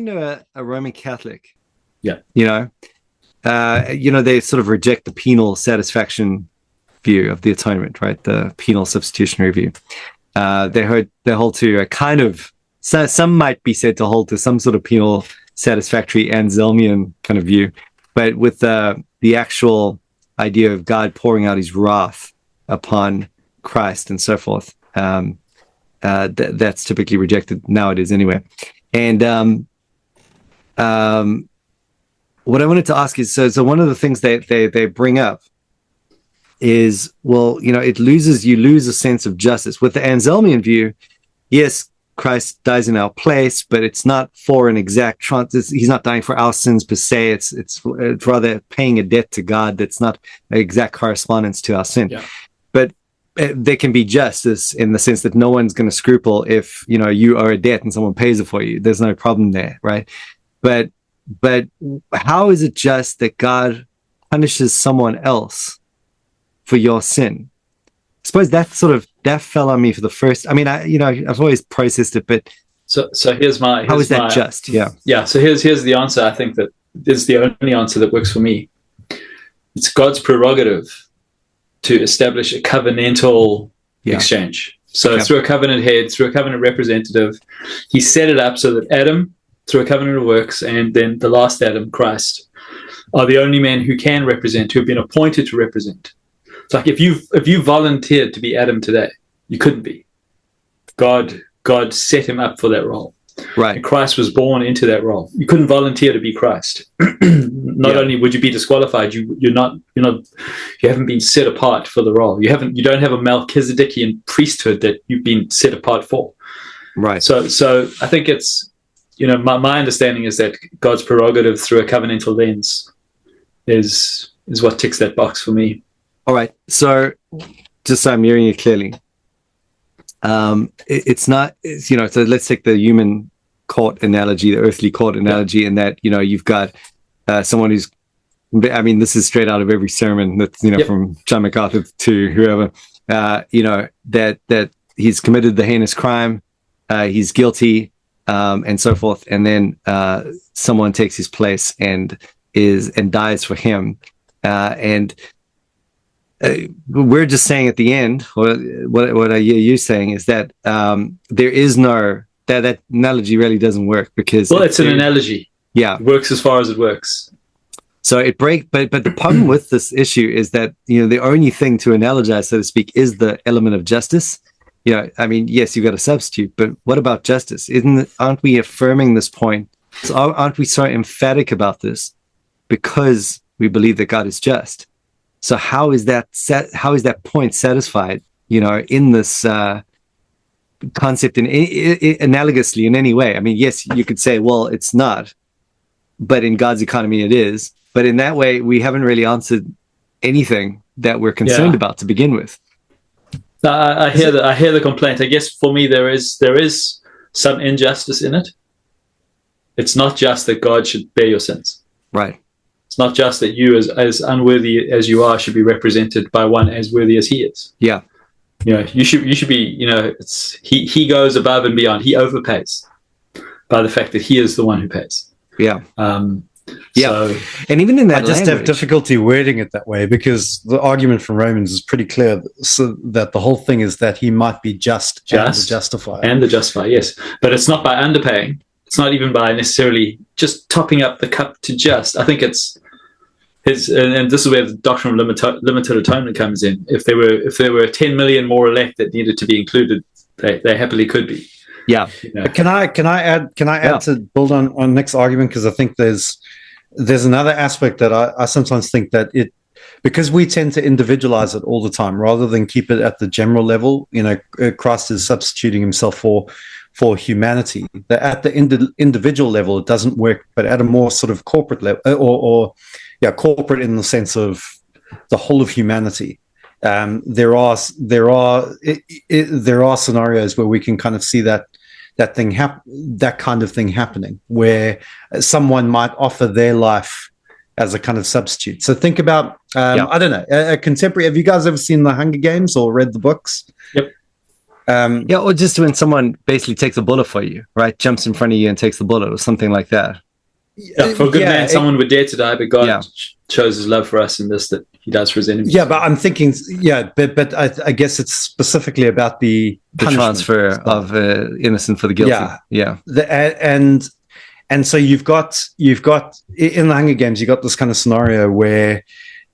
talking to a Roman Catholic, Yeah. They sort of reject the penal satisfaction view of the atonement, right? The penal substitutionary view. They hold to a kind of, so some might be said to hold to some sort of penal satisfactory Anselmian kind of view, but with the actual idea of God pouring out his wrath upon Christ and so forth. That's typically rejected nowadays anyway. And what I wanted to ask is, so one of the things they bring up is, well, you lose a sense of justice. With the Anselmian view, yes, Christ dies in our place, but it's not for an exact he's not dying for our sins per se. It's rather paying a debt to God that's not an exact correspondence to our sin. Yeah. But there can be justice in the sense that no one's going to scruple if you owe a debt and someone pays it for you. There's no problem there, right? But how is it just that God punishes someone else for your sin? I suppose that fell on me for the first. I mean, I've always processed it, but so here's how is that just? Yeah. So here's the answer. I think that is the only answer that works for me. It's God's prerogative to establish a covenantal exchange. So through a covenant head, through a covenant representative, he set it up so that Adam, through a covenant of works, and then the last Adam, Christ, are the only men who can represent, who have been appointed to represent. It's like if you volunteered to be Adam today, you couldn't be. God set him up for that role. Right. And Christ was born into that role. You couldn't volunteer to be Christ. Not only would you be disqualified, you haven't been set apart for the role. You don't have a Melchizedekian priesthood that you've been set apart for. Right. So I think it's, my understanding is that God's prerogative through a covenantal lens is what ticks that box for me. All right. So just so I'm hearing you clearly, it's not, so let's take the human court analogy, the earthly court analogy, in that, you've got someone who's, this is straight out of every sermon that's, from John MacArthur to whoever, that he's committed the heinous crime, he's guilty, and so forth. And then someone takes his place and dies for him. We're just saying at the end, what I hear you saying is that there is no, that analogy really doesn't work, because it's an analogy. Yeah, it works as far as it works. So it breaks, but the problem with this issue is that the only thing to analogize, so to speak, is the element of justice. Yes, you've got a substitute, but what about justice? Aren't we affirming this point? So aren't we so emphatic about this because we believe that God is just? So how is that point satisfied, in this concept analogously in any way? Yes, you could say, well, it's not, but in God's economy it is. But in that way, we haven't really answered anything that we're concerned about to begin with. I hear the complaint. I guess for me, there is some injustice in it. It's not just that God should bear your sins. Right. It's not just that you, as unworthy as you are, should be represented by one as worthy as he is. Yeah. You should be, it's he goes above and beyond. He overpays by the fact that he is the one who pays. Yeah. So, and even in that, I just have difficulty wording it that way, because the argument from Romans is pretty clear, so that the whole thing is that he might be just and the justifier. And the justifier, yes. But it's not by underpaying. It's not even by necessarily just topping up the cup to just. I think it's his, and this is where the doctrine of limited atonement comes in. If there were 10 million more elect that needed to be included, they happily could be. Yeah. Can I add to build on Nick's argument? Because I think there's another aspect that I sometimes think that because we tend to individualize it all the time rather than keep it at the general level. Christ is substituting himself for humanity. That at the individual level it doesn't work, but at a more sort of corporate level, corporate in the sense of the whole of humanity. There are scenarios where we can kind of see that kind of thing happening, where someone might offer their life as a kind of substitute. So think about, I don't know, a contemporary. Have you guys ever seen The Hunger Games or read the books? Yep. Yeah, or just when someone basically takes a bullet for you, right? Jumps in front of you and takes the bullet or something like that. Yeah, for a good man, someone would dare to die, but God shows his love for us in this, that he does for his enemies. Yeah, but I'm thinking, but I guess it's specifically about the transfer of innocent for the guilty. Yeah. And so you've got in the Hunger Games, you got this kind of scenario where,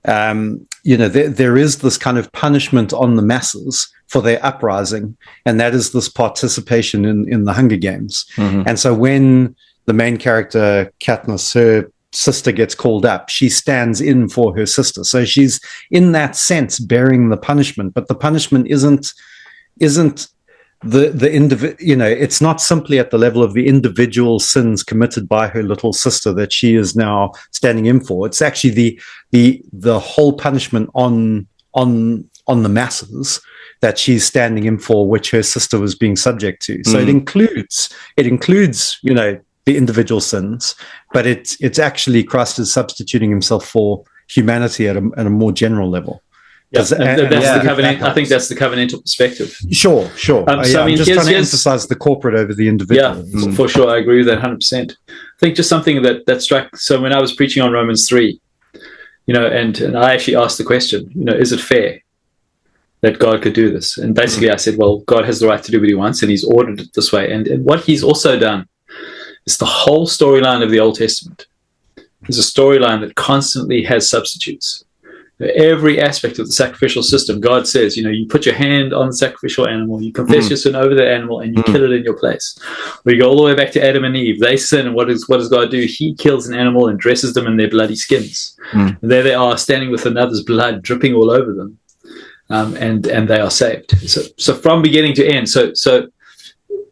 there is this kind of punishment on the masses for their uprising, and that is this participation in the Hunger Games. Mm-hmm. And so when the main character, Katniss, her sister gets called up, she stands in for her sister. So she's in that sense bearing the punishment, but the punishment isn't the individual, it's not simply at the level of the individual sins committed by her little sister that she is now standing in for. It's actually the whole punishment on the masses that she's standing in for, which her sister was being subject to. So it includes the individual sins, but it's actually Christ is substituting himself for humanity at a more general level. That's the covenant. I think that's the covenantal perspective. Sure. So I'm just trying to emphasize the corporate over the individual. Yeah, for sure. I agree with that 100%. I think just something that struck. So when I was preaching on Romans 3, and I actually asked the question, is it fair that God could do this? And basically I said, well, God has the right to do what he wants, and he's ordered it this way. And what he's also done is the whole storyline of the Old Testament is a storyline that constantly has substitutes. Every aspect of the sacrificial system, God says, you put your hand on the sacrificial animal, you confess your sin over the animal, and you kill it in your place. We go all the way back to Adam and Eve. They sin, and what does God do? He kills an animal and dresses them in their bloody skins. And there they are, standing with another's blood dripping all over them, and they are saved. So from beginning to end. So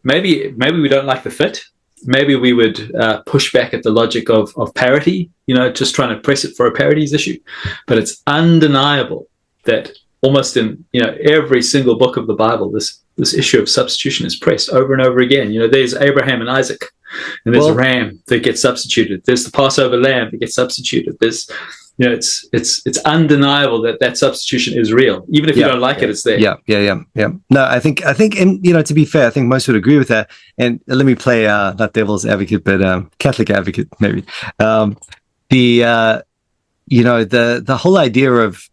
maybe we don't like the fit. Maybe we would push back at the logic of parity, just trying to press it for a parities issue. But it's undeniable that almost in every single book of the Bible, this issue of substitution is pressed over and over again. There's Abraham and Isaac, and there's a ram that gets substituted. There's the Passover lamb that gets substituted. There's it's undeniable that substitution is real. Even if you don't like it, it's there. Yeah. No, I think, and to be fair, I think most would agree with that. And let me play not devil's advocate, but Catholic advocate, maybe. The whole idea of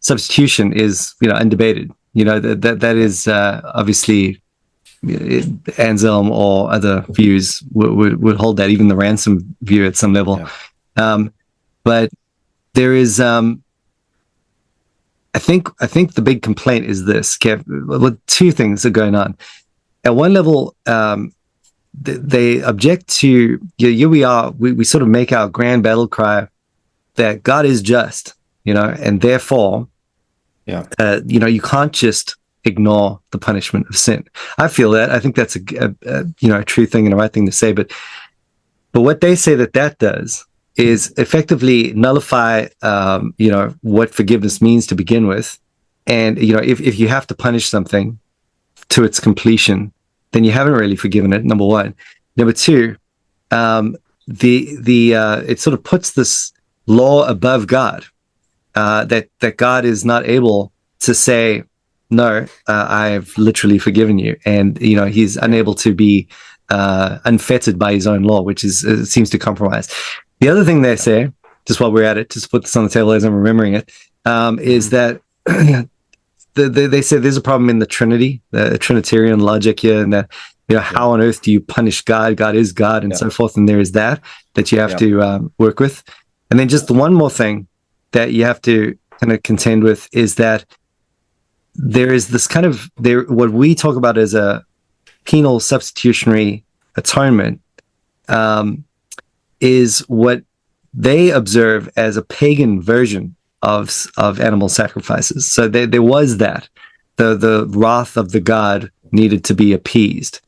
substitution is undebated. That is obviously Anselm or other views would hold that, even the ransom view at some level. Yeah. But there is, I think the big complaint is this, Kev. Well, two things are going on. At one level, they object to, here we are, we sort of make our grand battle cry that God is just, and therefore, you can't just ignore the punishment of sin. I feel that. I think that's a true thing and a right thing to say. But what they say that does is effectively nullify, what forgiveness means to begin with. And, if you have to punish something to its completion, then you haven't really forgiven it, number one. Number two, it sort of puts this law above God, that God is not able to say, no, I've literally forgiven you. And, he's unable to be unfettered by his own law, which seems to compromise. The other thing they say, just while we're at it, just put this on the table as I'm remembering it, is that they say there's a problem in the Trinity, the Trinitarian logic here, and that how on earth do you punish God? God is God, and so forth. And there is that you have to work with. And then just the one more thing that you have to kind of contend with is that there is this kind of what we talk about as a penal substitutionary atonement. Is what they observe as a pagan version of animal sacrifices. So there was that. The wrath of the god needed to be appeased.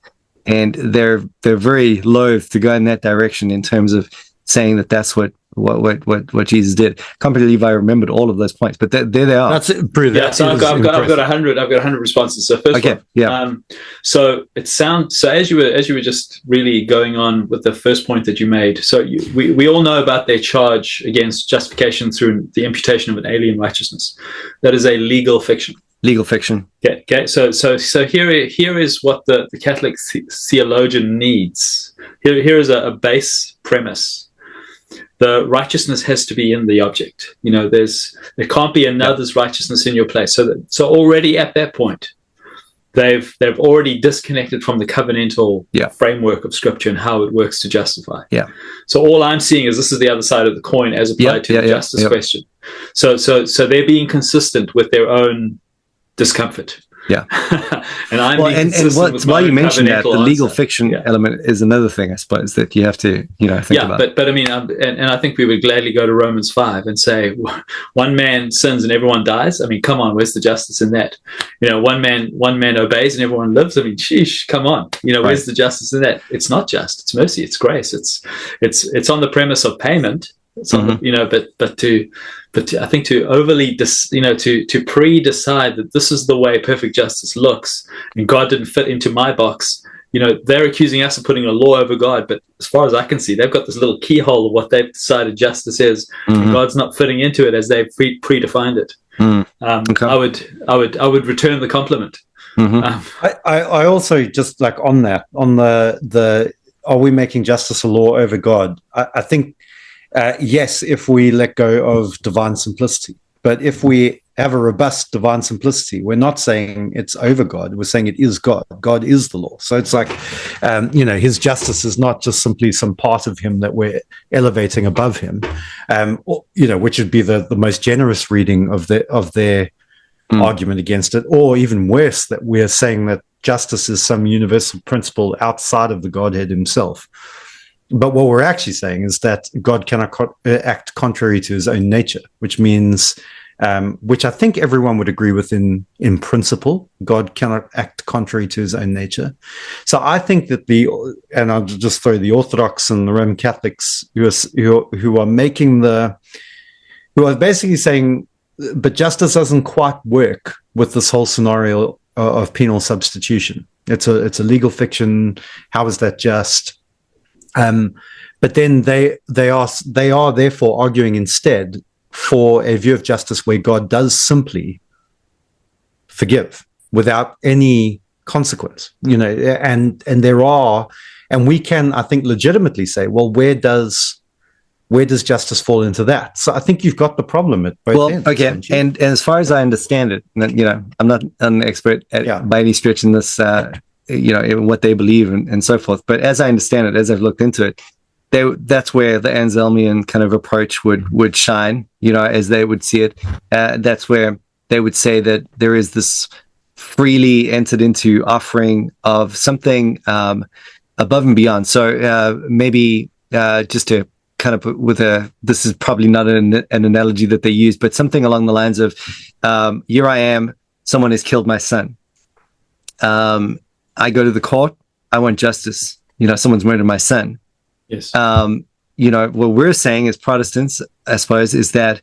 And they're very loath to go in that direction in terms of saying that that's what Jesus did. Can't believe I remembered all of those points, but there they are. That's pretty. Yeah, so I've got 100. I've got 100 responses. So first one, so it sounds so as you were just really going on with the first point that you made. So we all know about their charge against justification through the imputation of an alien righteousness. That is a legal fiction. Legal fiction. Okay. So here is what the Catholic theologian needs. Here is a base premise. The righteousness has to be in the object. There can't be another's righteousness in your place. So already at that point, they've already disconnected from the covenantal framework of Scripture and how it works to justify. Yeah. So all I'm seeing is this is the other side of the coin as applied to the justice question. So they're being consistent with their own discomfort. Yeah. And I'm why you mentioned that the legal fiction element is another thing, I suppose, that you have to think about. But I mean, and I think we would gladly go to Romans 5 and say one man sins and everyone dies. I mean, come on, where's the justice in that? One man obeys and everyone lives. I mean, sheesh, come on. Where's the justice in that? It's not just. It's mercy. It's grace. It's on the premise of payment. It's on but I think to overly to pre-decide that this is the way perfect justice looks and God didn't fit into my box. They're accusing us of putting a law over God, but as far as I can see, they've got this little keyhole of what they've decided justice is. And God's not fitting into it as they've predefined it. Okay. I would return the compliment. I also just like on the are we making justice a law over God? I think. Yes, if we let go of divine simplicity. But if we have a robust divine simplicity, we're not saying it's over God. We're saying it is God. God is the law. So it's like, his justice is not just simply some part of him that we're elevating above him, which would be the most generous reading of their argument against it, or even worse, that we're saying that justice is some universal principle outside of the Godhead himself. But what we're actually saying is that God cannot act contrary to his own nature, which means, which I think everyone would agree with in principle, God cannot act contrary to his own nature. So I think that and I'll just throw the Orthodox and the Roman Catholics who are basically saying, but justice doesn't quite work with this whole scenario of penal substitution. It's a legal fiction. How is that just? But then they are therefore arguing instead for a view of justice where God does simply forgive without any consequence, and we can, I think, legitimately say, well, where does justice fall into that? So I think you've got the problem at both ends. Okay, and as far as I understand it, I'm not an expert by any stretch in this. In what they believe and so forth. But as I understand it, as I've looked into it, that's where the Anselmian kind of approach would shine, as they would see it. That's where they would say that there is this freely entered into offering of something above and beyond. So maybe just to kind of put this is probably not an analogy that they use, but something along the lines of, here I am, someone has killed my son. I go to the court. I want justice. Someone's murdered my son. Yes. What we're saying as Protestants, I suppose, is that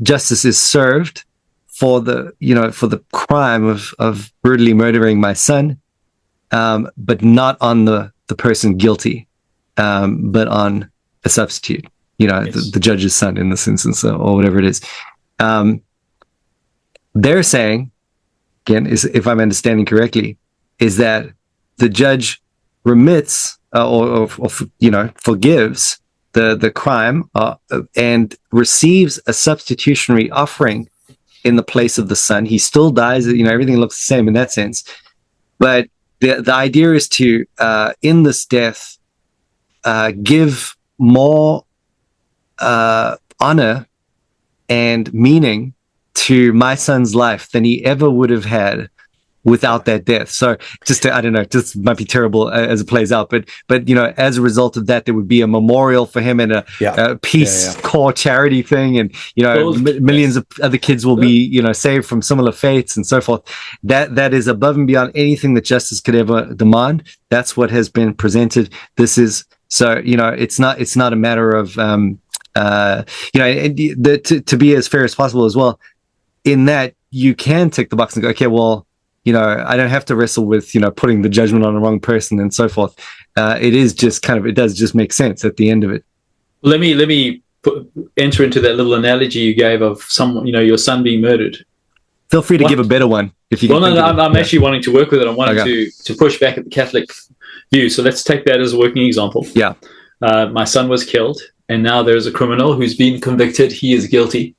justice is served for the crime of brutally murdering my son, but not on the person guilty, but on a substitute. The judge's son in this instance, or whatever it is. They're saying, again, if I'm understanding correctly, is that the judge remits or forgives the crime and receives a substitutionary offering in the place of the son. He still dies. Everything looks the same in that sense. But the idea is to, in this death, give more honor and meaning to my son's life than he ever would have had without that death. So I don't know, this might be terrible as it plays out, but as a result of that, there would be a memorial for him and a Peace Corps charity thing, and millions of other kids will be saved from similar fates and so forth. That is above and beyond anything that justice could ever demand. That's what has been presented. This is it's not a matter of to be as fair as possible as well. In that, you can tick the box and go, okay, well, I don't have to wrestle with, putting the judgment on the wrong person and so forth. It is just it does just make sense at the end of it. Let me enter into that little analogy you gave of someone, your son being murdered. Feel free to give a better one if you. Well, no, I'm actually wanting to work with it. I'm wanting to push back at the Catholic view. So let's take that as a working example. Yeah. My son was killed, and now there's a criminal who's been convicted. He is guilty.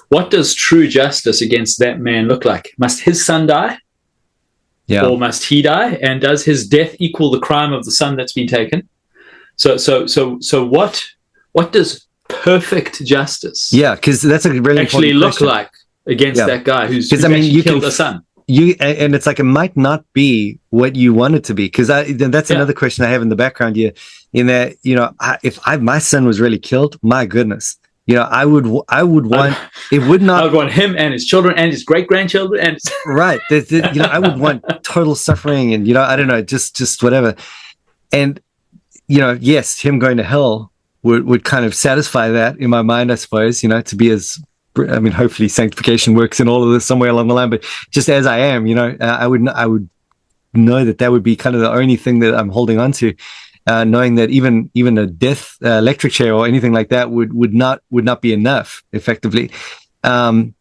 What does true justice against that man look like? Must his son die? Yeah. Or must he die? And does his death equal the crime of the son that's been taken? So what does perfect justice? Yeah, because that's a really actually look question. like against that guy who's you killed a son. And it's like it might not be what you want it to be, because that's another question I have in the background here. In that, if my son was really killed, my goodness, I would want it would not. I would want him and his children and his great grandchildren and right. I would want total suffering, and I don't know, just whatever. And yes, him going to hell would kind of satisfy that in my mind, I suppose. To be as, I mean, hopefully sanctification works in all of this somewhere along the line, but just as I am, I would know that would be kind of the only thing that I'm holding on to, knowing that even a death electric chair or anything like that would not be enough effectively. And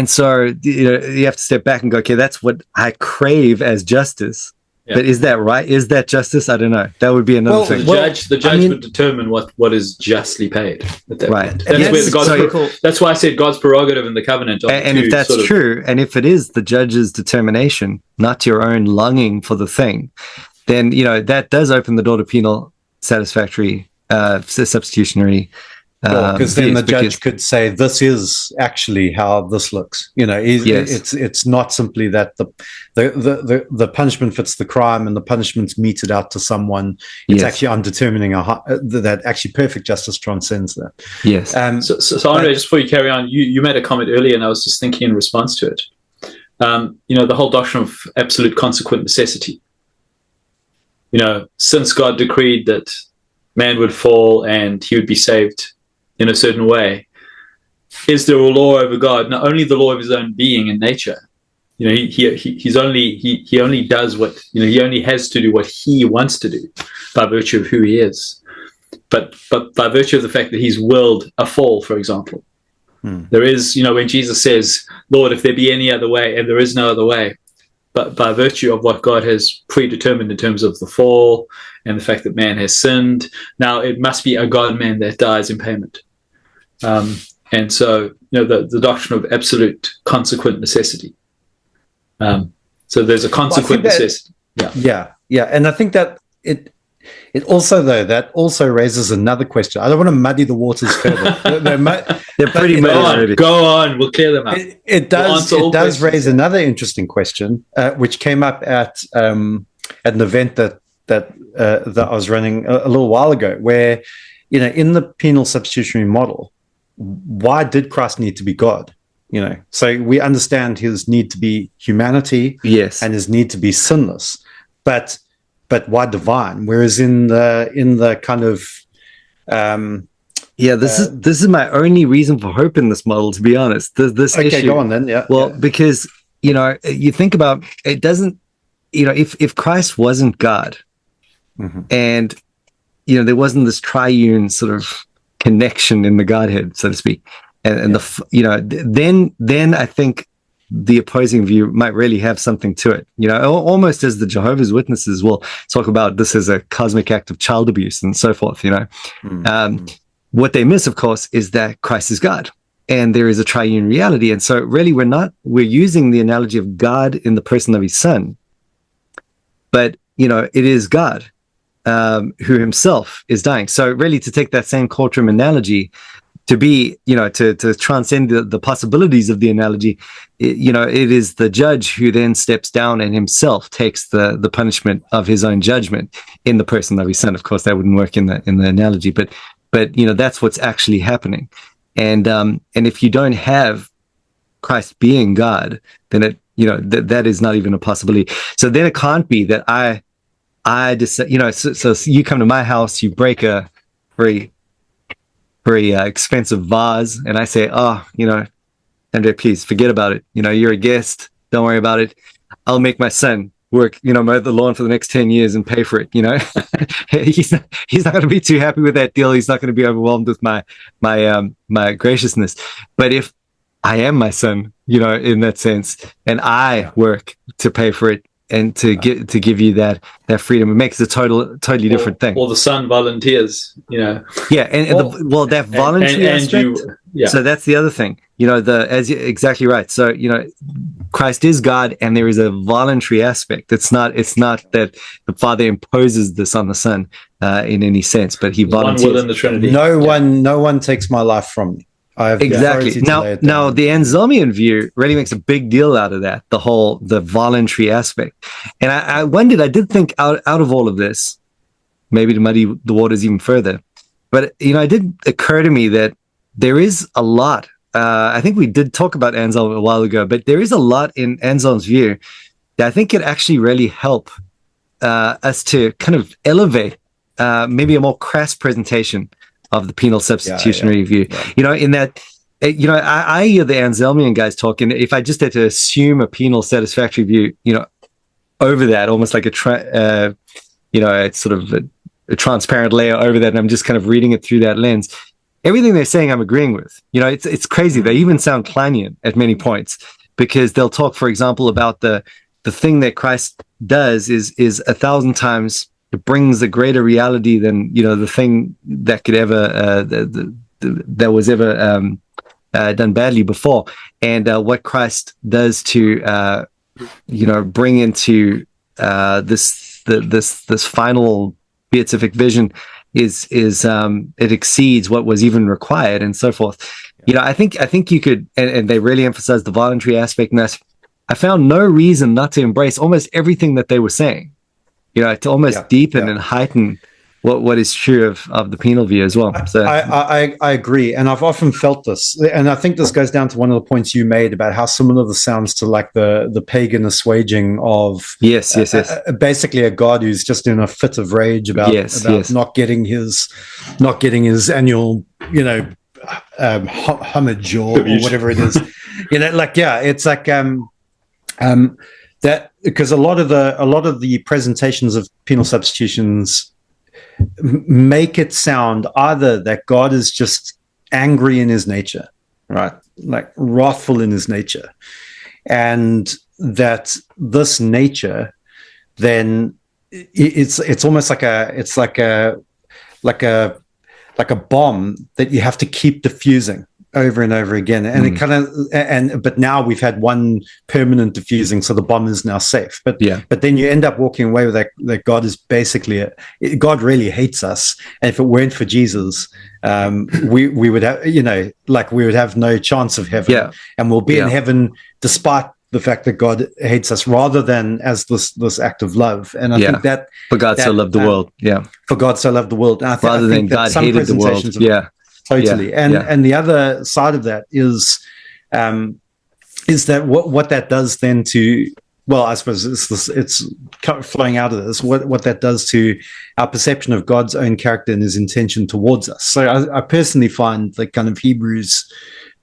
so you have to step back and go, okay, that's what I crave as justice. Yeah. But is that right? Is that justice? I don't know. That would be another thing. The judge would determine what is justly paid at that point. That's why I said God's prerogative in the covenant. And if that's true, and if it is the judge's determination, not your own longing for the thing, then that does open the door to penal, satisfactory, substitutionary. Because then the judge could say, "This is actually how this looks." It's not simply that the punishment fits the crime and the punishment's meted out to someone. It's actually I'm determining that actually perfect justice transcends that. Yes. So Andre, just before you carry on, you made a comment earlier, and I was just thinking in response to it. The whole doctrine of absolute consequent necessity. Since God decreed that man would fall and he would be saved in a certain way, is there a law over God? Not only the law of his own being and nature. He only does what he only has to do what he wants to do by virtue of who he is. But by virtue of the fact that he's willed a fall, for example. There is, when Jesus says, Lord, if there be any other way, and there is no other way, but by virtue of what God has predetermined in terms of the fall and the fact that man has sinned, now it must be a God-man that dies in payment. And so, the doctrine of absolute consequent necessity. So there's a consequent necessity. Yeah. And I think that it also raises another question. I don't want to muddy the waters further. They're pretty muddy. Go on, we'll clear them up. It does raise another interesting question, which came up at an event that I was running a little while ago, where in the penal substitutionary model, why did Christ need to be God? So we understand his need to be humanity, yes, and his need to be sinless, but why divine? Whereas in the kind of this is my only reason for hope in this model, to be honest. This okay, issue, go on then. Yeah. Well, because you think about it, doesn't if Christ wasn't God, and there wasn't this triune sort of connection in the Godhead, so to speak, and then I think the opposing view might really have something to it, almost as the Jehovah's Witnesses will talk about this as a cosmic act of child abuse and so forth. What they miss, of course, is that Christ is God and there is a triune reality. And so really we're using the analogy of God in the person of his son, but it is God who himself is dying. So really, to take that same courtroom analogy, to be, to transcend the possibilities of the analogy, it is the judge who then steps down and himself takes the punishment of his own judgment in the person of his son. Of course, that wouldn't work in the analogy, but that's what's actually happening. And if you don't have Christ being God, then it, that is not even a possibility. So then it can't be that I just, so you come to my house, you break a very expensive vase, and I say, Andre, please forget about it. You're a guest. Don't worry about it. I'll make my son work, mow the lawn for the next 10 years and pay for it. He's not going to be too happy with that deal. He's not going to be overwhelmed with my graciousness. But if I am my son, in that sense, and I work to pay for it and to give you that freedom, it makes a totally different thing. Or the son volunteers, Yeah, that voluntary aspect. So that's the other thing. Exactly right. So Christ is God, and there is a voluntary aspect. It's not that the Father imposes this on the Son in any sense, but he volunteers. One will in the Trinity. No one takes my life from me. I have exactly. Now the Anselmian view really makes a big deal out of that, the voluntary aspect. And I wondered, I did think out of all of this, maybe to muddy the waters even further, but it did occur to me that there is a lot. I think we did talk about Anselm a while ago, but there is a lot in Anselm's view that I think could actually really help us to kind of elevate maybe a more crass presentation of the penal substitutionary view. In that, I hear the Anselmian guys talking. If I just had to assume a penal satisfactory view, over that, almost like it's sort of a transparent layer over that, and I'm just kind of reading it through that lens. Everything they're saying, I'm agreeing with. It's crazy. They even sound Kleinian at many points, because they'll talk, for example, about the thing that Christ does is 1,000 times. It brings a greater reality than the thing that could ever that was ever done badly before. And what Christ does to bring into this final beatific vision is it exceeds what was even required, and so forth. I think you could, and they really emphasize the voluntary aspect. And I found no reason not to embrace almost everything that they were saying. To almost deepen and heighten what is true of the penal view as well. So I agree, and I've often felt this, and I think this goes down to one of the points you made about how similar this sounds to like the pagan assuaging of yes, basically a god who's just in a fit of rage about not getting his annual homage or whatever it is. It's like that, because a lot of the presentations of penal substitutions make it sound either that God is just angry in his nature, right, like wrathful in his nature, and that this nature then it's almost like a bomb that you have to keep diffusing over and over again, and it kind of but now we've had one permanent diffusing, so the bomb is now safe. But then you end up walking away with that God is basically God really hates us, and if it weren't for Jesus, we would have we would have no chance of heaven, and we'll be in heaven despite the fact that God hates us, rather than as this act of love. And I think that for God so loved the world, for God so loved the world, and rather than God hated the world, totally. And the other side of that is that what that does then to, well, I suppose it's flowing out of this, what that does to our perception of God's own character and his intention towards us. So I personally find the kind of Hebrews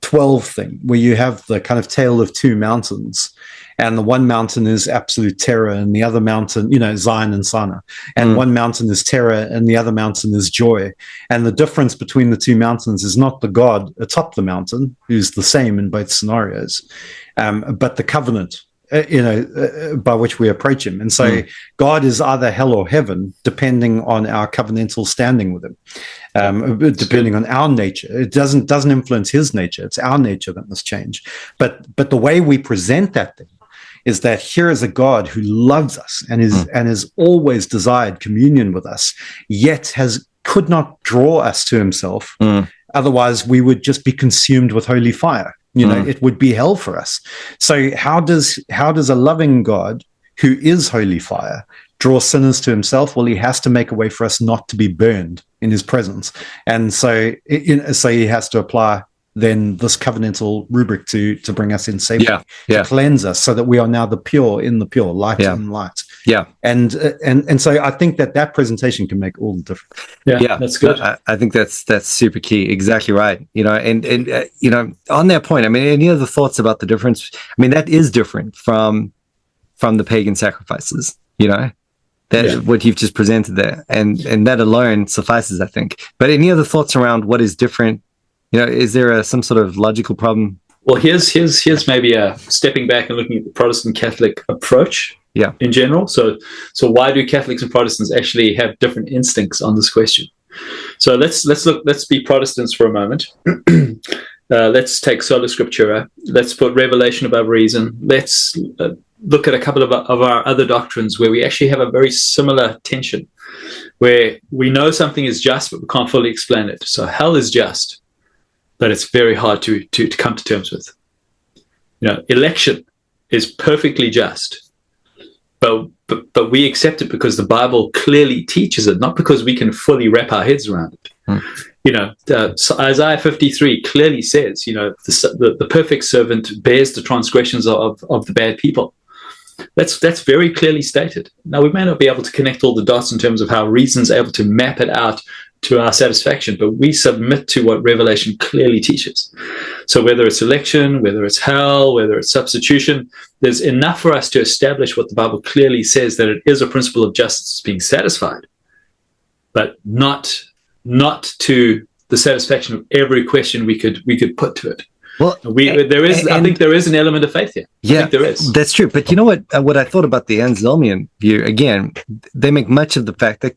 12 thing, where you have the kind of tale of two mountains, and the one mountain is absolute terror, and the other mountain, Zion and Sinai, and one mountain is terror and the other mountain is joy. And the difference between the two mountains is not the God atop the mountain, who's the same in both scenarios, but the covenant, by which we approach him. And so God is either hell or heaven, depending on our covenantal standing with him, depending on our nature. It doesn't influence his nature. It's our nature that must change. But the way we present that thing is that here is a God who loves us and has always desired communion with us, yet could not draw us to himself. Otherwise, we would just be consumed with holy fire. It would be hell for us. So how does a loving God who is holy fire draw sinners to himself? Well, he has to make a way for us not to be burned in his presence. And so he has to apply then this covenantal rubric to bring us in safety, to cleanse us, so that we are now the pure in the pure, light in light. And so I think that presentation can make all the difference. That's good. I think that's super key. Exactly right. And on that point, I mean, any other thoughts about the difference? I mean, that is different from from the pagan sacrifices, that what you've just presented there, and that alone suffices, I think. But any other thoughts around what is different? Is there some sort of logical problem? Well, here's maybe stepping back and looking at the Protestant Catholic approach. Yeah. In general, so why do Catholics and Protestants actually have different instincts on this question? So let's be Protestants for a moment. Let's take sola scriptura. Let's put revelation above reason. Let's look at a couple of our other doctrines where we actually have a very similar tension, where we know something is just, but we can't fully explain it. So hell is just, but it's very hard to come to terms with. Election is perfectly just, but we accept it because the Bible clearly teaches it, not because we can fully wrap our heads around it. So Isaiah 53 clearly says, the perfect servant bears the transgressions of the bad people. That's very clearly stated. Now, we may not be able to connect all the dots in terms of how reason's able to map it out to our satisfaction, but we submit to what Revelation clearly teaches. So whether it's election, whether it's hell, whether it's substitution, there's enough for us to establish what the Bible clearly says, that it is a principle of justice being satisfied, but not to the satisfaction of every question we could put to it. Well, I think there is an element of faith here. Yeah, I think there is. That's true. But you know what I thought about the Anselmian view, again, they make much of the fact that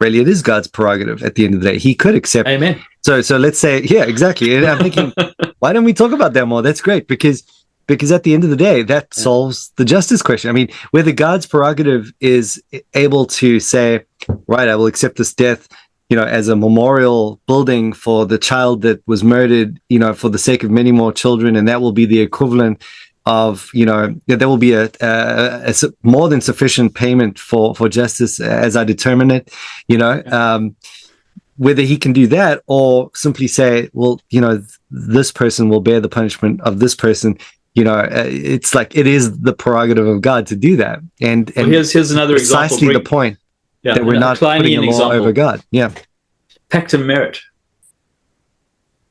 really it is God's prerogative at the end of the day. He could accept. Amen. So let's say, yeah, exactly. And I'm thinking, why don't we talk about that more? That's great, because at the end of the day, that solves the justice question. I mean, whether God's prerogative is able to say, right, I will accept this death, as a memorial building for the child that was murdered, for the sake of many more children, and that will be the equivalent of, there will be a more than sufficient payment for justice as I determine it, whether he can do that or simply say, well, this person will bear the punishment of this person. It's like it is the prerogative of God to do that. And here's another example. Precisely the point. Yeah, that we're not putting a law over God. Yeah. Pactum merit.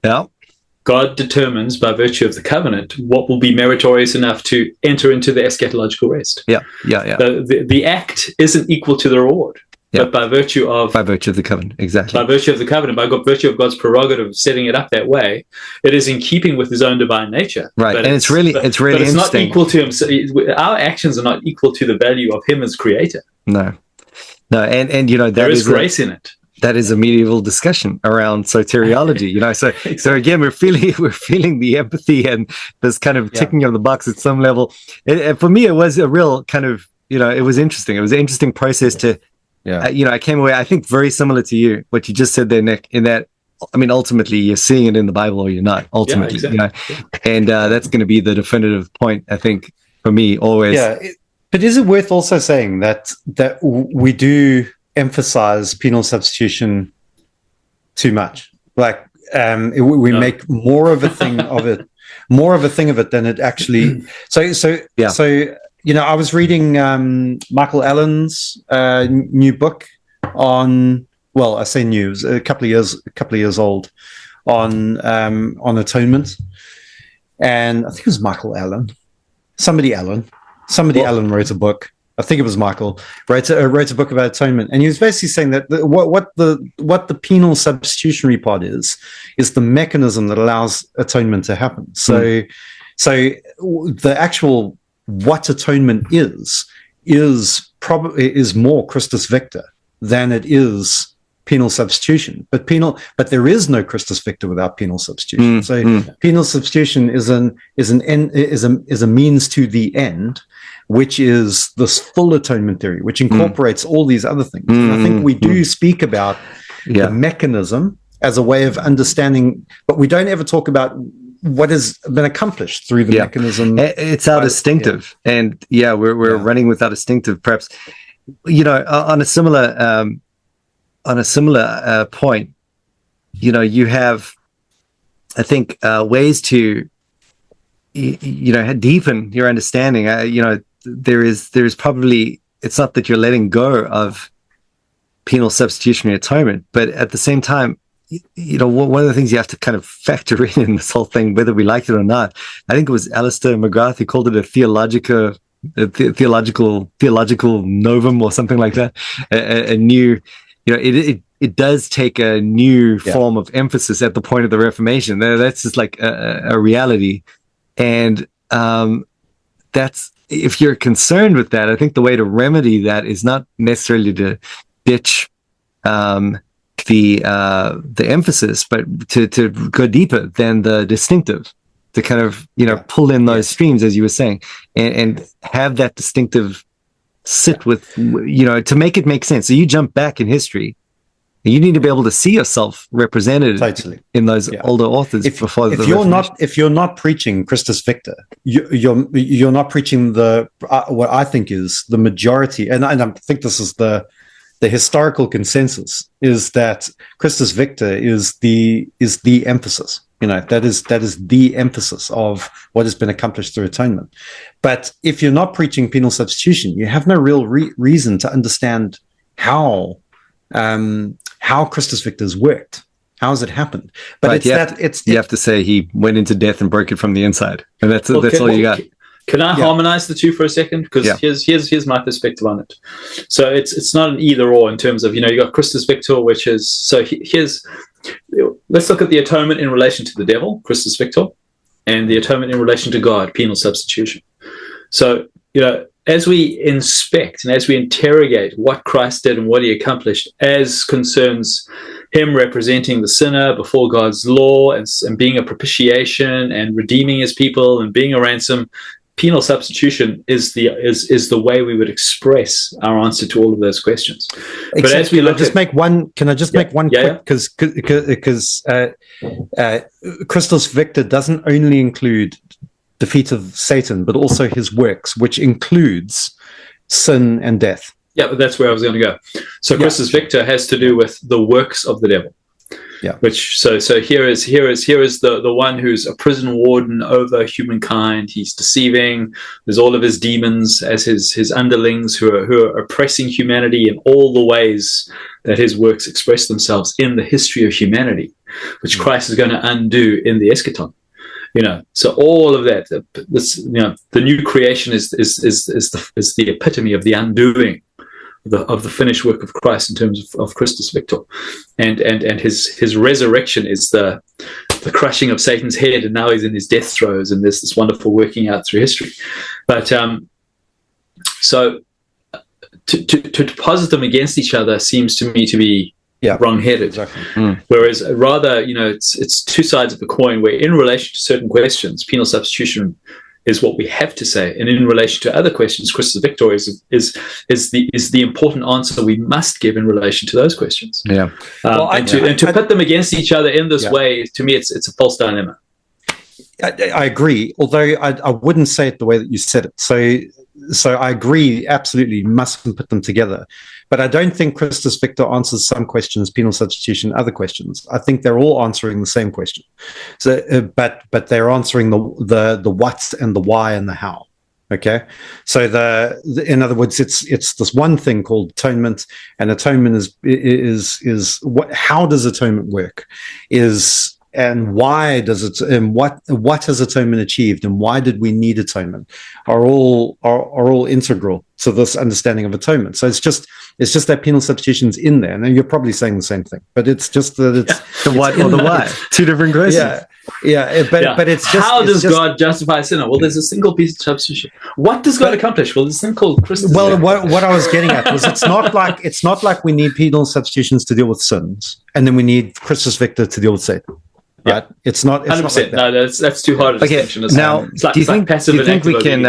Yeah. God determines by virtue of the covenant what will be meritorious enough to enter into the eschatological rest. Yeah. The act isn't equal to the reward, but by virtue of the covenant, exactly. By virtue of the covenant, by virtue of God's prerogative of setting it up that way, it is in keeping with His own divine nature. Right, and it's really but it's interesting. not equal to Him. So our actions are not equal to the value of Him as Creator. No, and that there is grace in it. That is a medieval discussion around soteriology, So again, we're feeling the empathy and this kind of ticking of the box at some level. And for me, it was a real kind of, it was interesting. It was an interesting process to, I came away, I think, very similar to you, what you just said there, Nick, in that, I mean, ultimately, you're seeing it in the Bible or you're not, ultimately, exactly. And that's going to be the definitive point, I think, for me, always. Yeah, but is it worth also saying that we do emphasize penal substitution too much? Like we make more of a thing of it than it actually. So I was reading Michael Allen's new book on. Well, I say new, it was a couple of years old, on atonement, and I think it was Michael Allen. Somebody Allen wrote a book. I think it was Michael wrote a book about atonement, and he was basically saying that what the penal substitutionary part is the mechanism that allows atonement to happen. So the actual what atonement is more Christus Victor than it is penal substitution. But there is no Christus Victor without penal substitution. Penal substitution is a means to the end, which is this full atonement theory, which incorporates all these other things. And I think we do speak about the mechanism as a way of understanding, but we don't ever talk about what has been accomplished through the mechanism. It's our distinctive. And we're running with our distinctive, perhaps, on a similar point, you have, I think, ways to, deepen your understanding. There is probably, it's not that you're letting go of penal substitutionary atonement, but at the same time, one of the things you have to kind of factor in this whole thing, whether we like it or not, I think it was Alistair McGrath who called it a theological theological novum or something like that. A new, it does take a new form of emphasis at the point of the Reformation. That's just like a reality, and that's, if you're concerned with that, I think the way to remedy that is not necessarily to ditch the emphasis, but to go deeper than the distinctive, to kind of pull in those streams, as you were saying, and have that distinctive sit with, to make it make sense. So you jump back in history, you need to be able to see yourself represented in those older authors. If you're not preaching Christus Victor, you're not preaching the what I think is the majority, and I think this is the historical consensus, is that Christus Victor is the emphasis. That is the emphasis of what has been accomplished through atonement. But if you're not preaching penal substitution, you have no real reason to understand how Christus Victor's worked. How has it happened? But you have to say he went into death and broke it from the inside, and that's all you got. Can I harmonize the two for a second? Because here's my perspective on it. So it's not an either or in terms of, you got Christus Victor, which is, so let's look at the atonement in relation to the devil, Christus Victor, and the atonement in relation to God, penal substitution. So, as we inspect and as we interrogate what Christ did and what he accomplished as concerns him representing the sinner before God's law and being a propitiation and redeeming his people and being a ransom, penal substitution is the way we would express our answer to all of those questions. Exactly. But as we look, make one quick, because Christus Victor doesn't only include defeat of Satan, but also his works, which includes sin and death. Yeah, but that's where I was going to go. So Christus Victor has to do with the works of the devil. Yeah. Which so here is the one who's a prison warden over humankind. He's deceiving. There's all of his demons as his underlings who are oppressing humanity in all the ways that his works express themselves in the history of humanity, which Christ is going to undo in the eschaton. So all of that, the new creation is the epitome of the undoing of the finished work of Christ in terms of Christus Victor, and his resurrection is the crushing of Satan's head, and now he's in his death throes, and there's this wonderful working out through history. But so to deposit them against each other seems to me to be wrong-headed. Exactly. Whereas rather, it's two sides of the coin, where in relation to certain questions, penal substitution is what we have to say, and in relation to other questions, Christus Victor is the important answer we must give in relation to those questions. Yeah. To put them against each other in this way, to me, it's a false dilemma. I agree, although I wouldn't say it the way that you said it. So I agree, absolutely, you mustn't put them together. But I don't think Christus Victor answers some questions, penal substitution, other questions. I think they're all answering the same question. So, but they're answering the what and the why and the how. Okay, so in other words, it's this one thing called atonement, and atonement is what? How does atonement work? And why does it? And what has atonement achieved? And why did we need atonement? Are all integral to this understanding of atonement. So it's just that penal substitution's in there. And you're probably saying the same thing, but it's just that it's the what or the why. Two different questions. But it's just how does God justify a sinner? Well, there's a single piece of substitution. What does God accomplish? Well, there's a thing called Christus. Well, what I was getting at was it's not like we need penal substitutions to deal with sins, and then we need Christus Victor to deal with Satan. Right? It's not 100%. Like no, that's too hard a distinction. Now, do you think we can?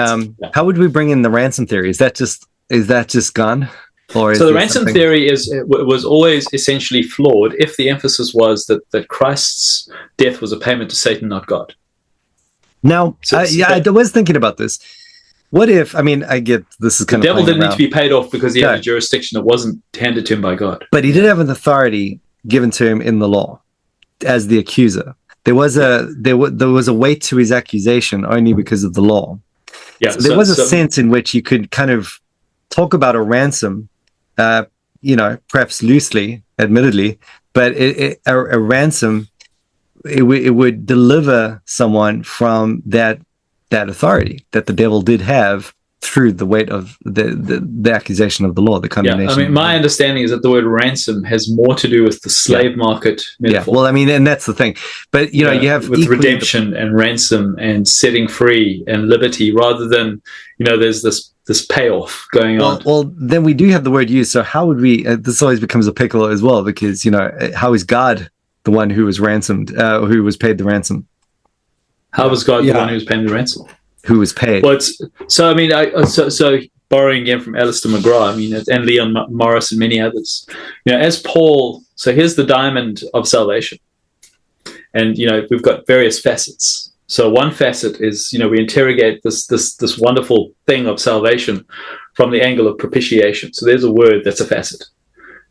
How would we bring in the ransom theory? Is that just gone? Or so the ransom theory was always essentially flawed if the emphasis was that Christ's death was a payment to Satan, not God. Now, I was thinking about this. What if? I mean, I get this is kind the of devil didn't need to be paid off because he had a jurisdiction that wasn't handed to him by God, but he did have an authority given to him in the law as the accuser. There was a weight to his accusation only because of the law. Yeah, so there was a sense in which you could kind of talk about a ransom, perhaps loosely, admittedly, but a ransom it would deliver someone from that authority that the devil did have through the weight of the accusation of the law, the condemnation. I mean, my understanding is that the word ransom has more to do with the slave market metaphor. Yeah, well, I mean, and that's the thing. But, you have with redemption and ransom and setting free and liberty, rather than, there's this payoff going on. Well, then we do have the word used. So how would we, this always becomes a pickle as well, because, how is God the one who was ransomed, who was paid the ransom? How was God the one who was paying the ransom? Who was paid? Well, so borrowing again from Alistair McGrath, and Leon Morris and many others, as Paul. So here's the diamond of salvation, and we've got various facets. So one facet is we interrogate this wonderful thing of salvation from the angle of propitiation. So there's a word that's a facet.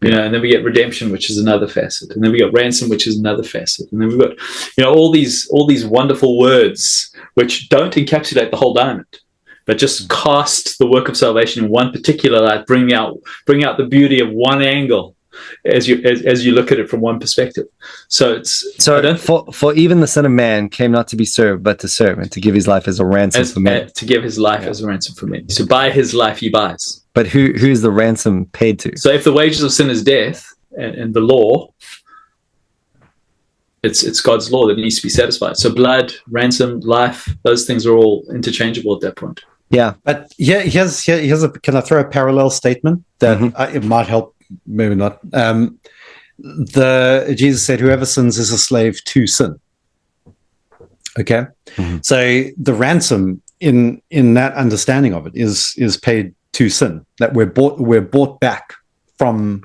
And then we get redemption, which is another facet, and then we got ransom, which is another facet, and then we've got, all these wonderful words which don't encapsulate the whole diamond, but just cast the work of salvation in one particular light, bring out the beauty of one angle as you look at it from one perspective. So for even the Son of Man came not to be served, but to serve, and to give his life as a ransom for many. To give his life as a ransom for many. So by his life he buys. But who's the ransom paid to? So if the wages of sin is death, and the law, it's God's law that needs to be satisfied. So blood, ransom, life, those things are all interchangeable at that point. Yeah. But here's can I throw a parallel statement that it might help, maybe not. Jesus said, whoever sins is a slave to sin. Okay. Mm-hmm. So the ransom in that understanding of it is paid to sin, that we're bought back from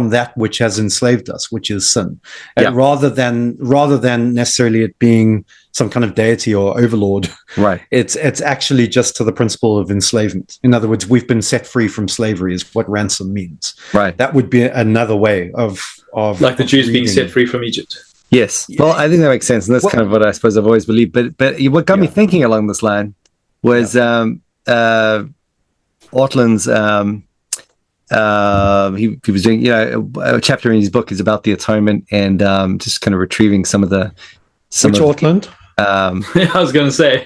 that which has enslaved us, which is sin. And rather than necessarily it being some kind of deity or overlord, right? It's actually just to the principle of enslavement. In other words, we've been set free from slavery is what ransom means. Right. That would be another way of like the Jews being set free from Egypt. Yes. Well, I think that makes sense, and that's kind of what I suppose I've always believed. But what got me thinking along this line was Ortland's he was doing a chapter in his book is about the atonement, and just kind of retrieving some of Ortland? I was going to say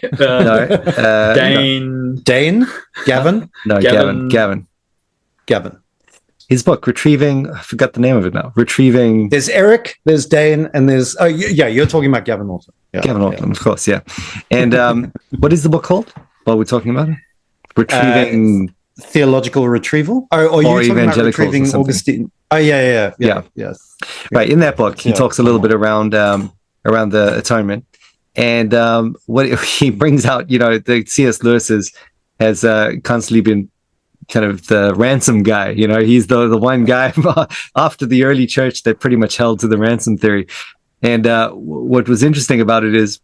Dane, Gavin. No, Gavin. His book, Retrieving. I forgot the name of it now. Retrieving. There's Eric. There's Dane, and there's you're talking about Gavin Ortland. Yeah, Gavin Ortland, of course. Yeah. And what is the book called? While we're talking about it, Retrieving. Theological retrieval, or you talking about retrieving Augustine? Oh, yeah. Right. In that book, he talks a little bit around the atonement, and what he brings out, the C.S. Lewis has constantly been kind of the ransom guy. He's the one guy after the early church that pretty much held to the ransom theory. And what was interesting about it is,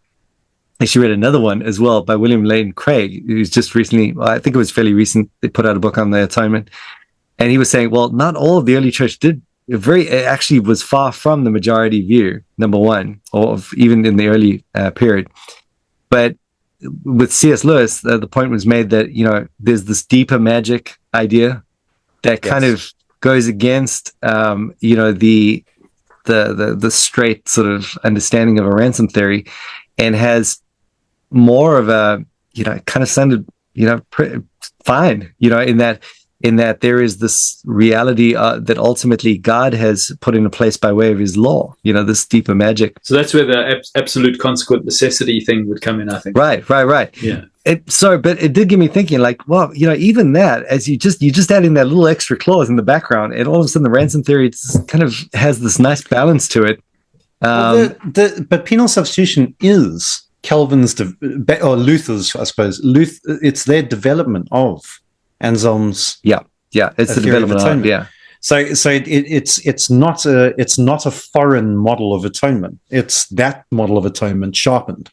I actually read another one as well by William Lane Craig, who's just recently, I think it was fairly recent, they put out a book on the atonement. And he was saying, well, not all of the early church it actually was far from the majority view, number one, or even in the early period. But with C.S. Lewis, the point was made that, there's this deeper magic idea that kind of goes against, the straight sort of understanding of a ransom theory, and has more of a, kind of sounded, fine, in that there is this reality that ultimately God has put into place by way of his law, this deeper magic. So that's where the absolute consequent necessity thing would come in, I think. Right. Yeah. But it did get me thinking, like, well, even that, as you just adding that little extra clause in the background, and all of a sudden the ransom theory kind of has this nice balance to it. But penal substitution is Calvin's or Luther's, I suppose. It's their development of Anselm's. It's the development of it. So it's not a foreign model of atonement. It's that model of atonement sharpened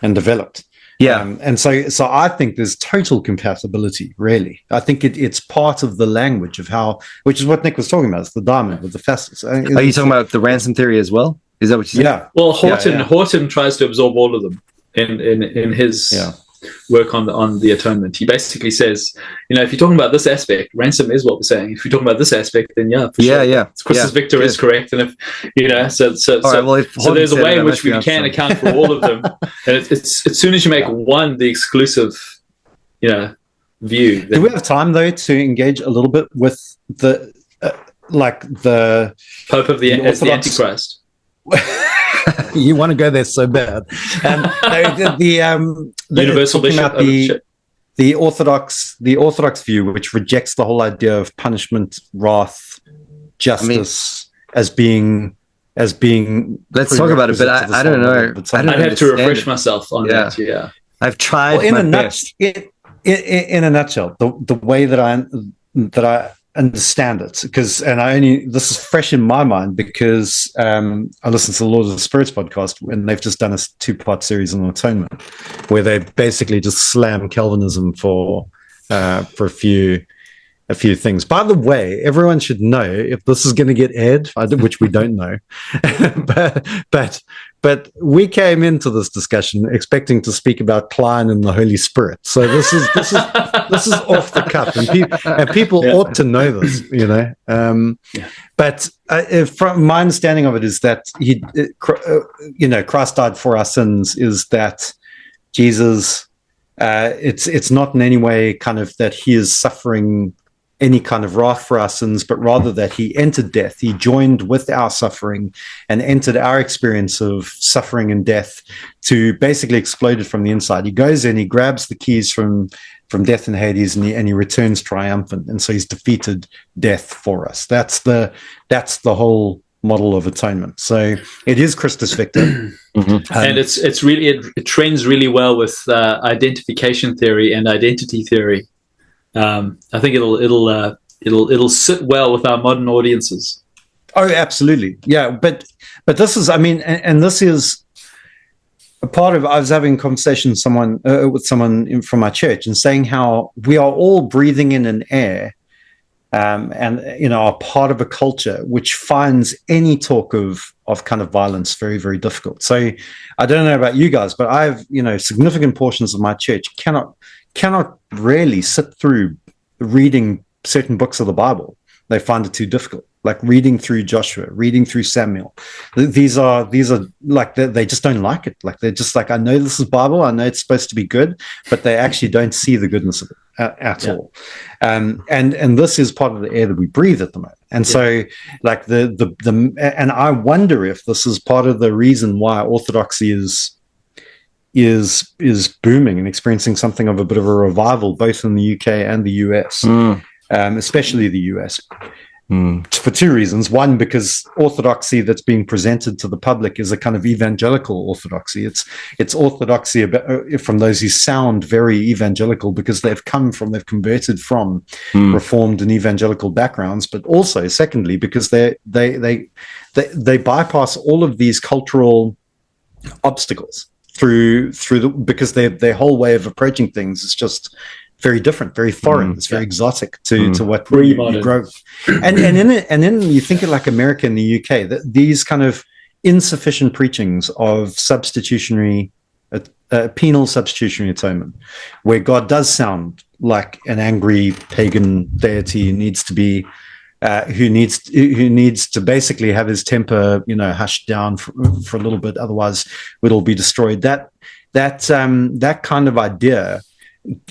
and developed. And so I think there's total compatibility. Really, I think it's part of the language of how, which is what Nick was talking about. It's the diamond with the facets. Are you talking about the ransom theory as well? Is that what you said? Yeah. Well, Horton tries to absorb all of them in his work on the atonement. He basically says, if you're talking about this aspect, ransom is what we're saying. If you're talking about this aspect, then Christus Victor is correct. And if so there's a way in which we can account for all of them. And it's as soon as you make one the exclusive, view. Do we have time though to engage a little bit with the the Pope of as the Antichrist? You want to go there so bad. Universal Bishop of the Church. The Orthodox view, which rejects the whole idea of punishment, wrath, justice as being. Let's talk about it, but I don't know. I'd have to refresh myself on that. Yeah, I've tried my best. In a nutshell, the way that I understand it, this is fresh in my mind because I listened to the Lord of the Spirits podcast, and they've just done a 2-part series on atonement, where they basically just slam Calvinism for a few things. By the way, everyone should know, if this is going to get aired, which we don't know, but we came into this discussion expecting to speak about Klein and the Holy Spirit. So this is off the cuff, and people ought to know this, you know. But from my understanding of it is that Christ died for our sins. Is that Jesus? It's not in any way kind of that he is suffering any kind of wrath for our sins, but rather that he entered death. He joined with our suffering and entered our experience of suffering and death to basically explode it from the inside. He goes in, he grabs the keys from death and Hades, and he returns triumphant. And so he's defeated death for us. That's the whole model of atonement. So it is Christus Victor. And it's really, it trends really well with identification theory and identity theory. I think it'll sit well with our modern audiences. Oh, absolutely, yeah. But this is, I mean, and this is a part of. I was having a conversation with someone from my church, and saying how we are all breathing in an air, and are part of a culture which finds any talk of kind of violence very, very difficult. So I don't know about you guys, but I've significant portions of my church cannot really sit through reading certain books of the Bible. They find it too difficult, like reading through Joshua, reading through Samuel. These are like they just don't like it. Like they're just like, I know this is Bible, I know it's supposed to be good, but they actually don't see the goodness of it at all. And this is part of the air that we breathe at the moment. And so, like and I wonder if this is part of the reason why orthodoxy is booming and experiencing something of a bit of a revival, both in the UK and the US, especially the US, for two reasons. One, because orthodoxy that's being presented to the public is a kind of evangelical orthodoxy. It's orthodoxy from those who sound very evangelical because they've converted from Reformed and evangelical backgrounds, but also, secondly, because they bypass all of these cultural obstacles because their whole way of approaching things is just very different, very foreign. It's very exotic to what we grow. And then you think of like America and the UK, that these kind of insufficient preachings of substitutionary, penal substitutionary atonement, where God does sound like an angry pagan deity who needs to basically have his temper, hushed down for a little bit, otherwise it'll be destroyed. That kind of idea,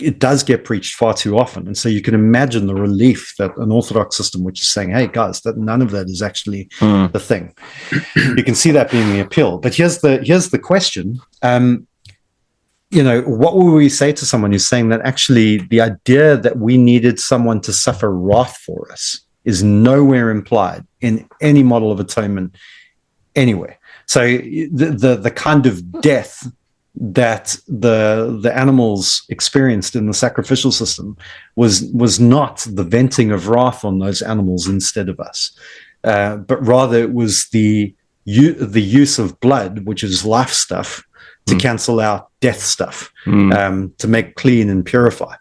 it does get preached far too often, and so you can imagine the relief that an Orthodox system, which is saying, "Hey guys, that none of that is actually the thing." You can see that being the appeal. But here's the question: what will we say to someone who's saying that actually the idea that we needed someone to suffer wrath for us is nowhere implied in any model of atonement anywhere? So the kind of death that the animals experienced in the sacrificial system was not the venting of wrath on those animals instead of us, but rather it was the use of blood, which is life stuff, to cancel out death stuff, to make clean and purify.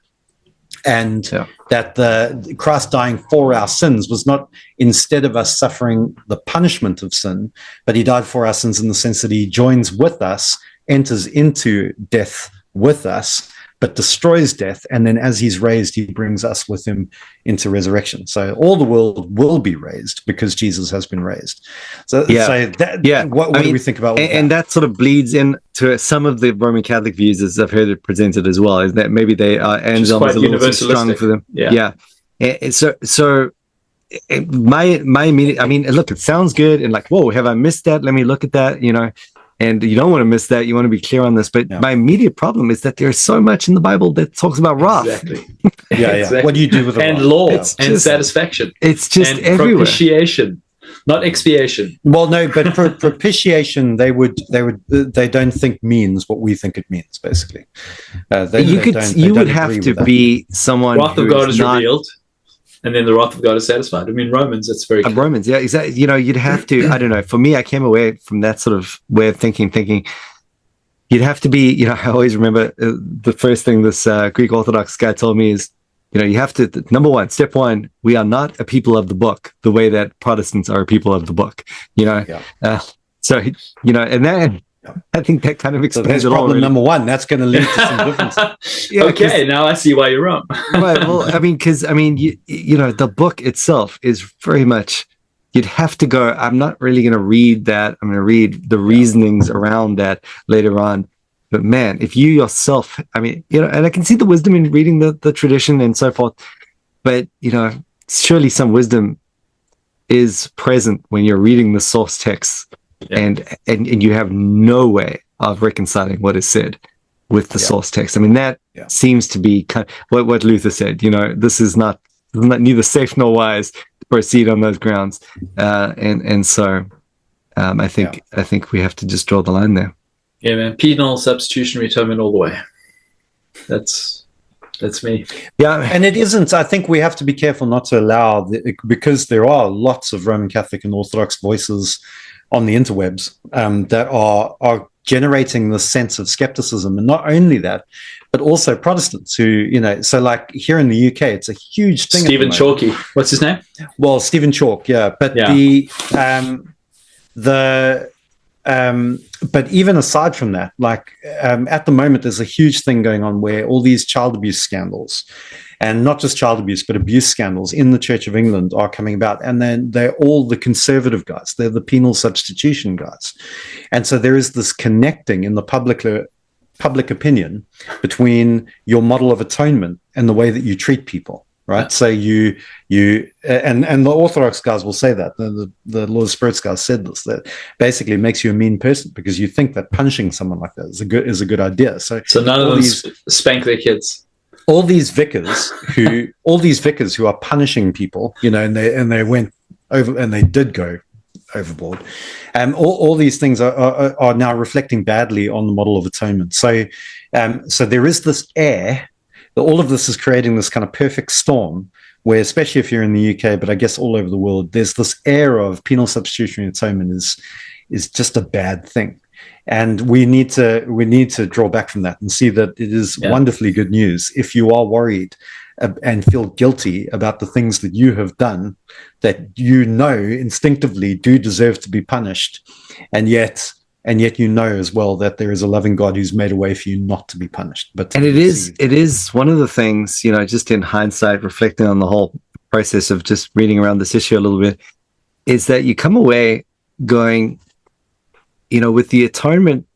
And that the Christ dying for our sins was not instead of us suffering the punishment of sin, but he died for our sins in the sense that he joins with us, enters into death with us, but destroys death. And then as he's raised, he brings us with him into resurrection. So all the world will be raised because Jesus has been raised. So, what do we think about and that sort of bleeds into some of the Roman Catholic views, as I've heard it presented as well, is that maybe they are Anselm is a little too strong for them. And so my immediate, I mean, look, it sounds good, and like, whoa, have I missed that? Let me look at that, and you don't want to miss that. You want to be clear on this. But my immediate problem is that there's so much in the Bible that talks about wrath. Exactly. Exactly. What do you do with and wrath? law and satisfaction? It's just and everywhere. Propitiation, not expiation. Well, no, but propitiation, they don't think means what we think it means. Basically, you would have to be someone. Wrath of God is revealed. And then the wrath of God is satisfied. I mean, Romans, that's very clear. Romans, yeah, exactly. You'd have to, I don't know, for me, I came away from that sort of way of thinking, you'd have to be, I always remember the first thing this Greek Orthodox guy told me is, you have to, number one, step one, we are not a people of the book the way that Protestants are a people of the book, so, and then I think that kind of explains it all. Problem number one. That's going to lead to some differences. Okay, now I see why you're wrong. Right. Well, I mean, because the book itself is very much. You'd have to go. I'm not really going to read that. I'm going to read the reasonings around that later on. But man, if you yourself, I mean, and I can see the wisdom in reading the tradition and so forth. But surely some wisdom is present when you're reading the source text. And you have no way of reconciling what is said with the source text. I mean, that seems to be kind of what Luther said. This is not neither safe nor wise to proceed on those grounds. So I think we have to just draw the line there. Yeah, man. Penal substitutionary atonement all the way. That's me. Yeah, and it isn't. I think we have to be careful not to allow because there are lots of Roman Catholic and Orthodox voices on the interwebs that are generating this sense of skepticism. And not only that, but also Protestants who, so like here in the UK, it's a huge thing. Stephen Chalky. What's his name? Well, Stephen Chalk, yeah. But but even aside from that, like at the moment, there's a huge thing going on where all these child abuse scandals, and not just child abuse, but abuse scandals in the Church of England are coming about. And then they're all the conservative guys. They're the penal substitution guys. And so there is this connecting in the public opinion between your model of atonement and the way that you treat people, right? So you and the Orthodox guys will say that. The Lord of Spirits guys said this, that basically makes you a mean person because you think that punishing someone like that is a good idea. So none of them spank their kids. All these vicars who are punishing people, and they went over and they did go overboard. All these things are now reflecting badly on the model of atonement. So there is this air. All of this is creating this kind of perfect storm where, especially if you're in the UK, but I guess all over the world, there's this air of penal substitutionary atonement is just a bad thing. And we need to draw back from that and see that it is wonderfully good news if you are worried and feel guilty about the things that you have done that instinctively do deserve to be punished, and yet as well that there is a loving God who's made a way for you not to be punished. But it is one of the things, just in hindsight, reflecting on the whole process of just reading around this issue a little bit, is that you come away going, with the atonement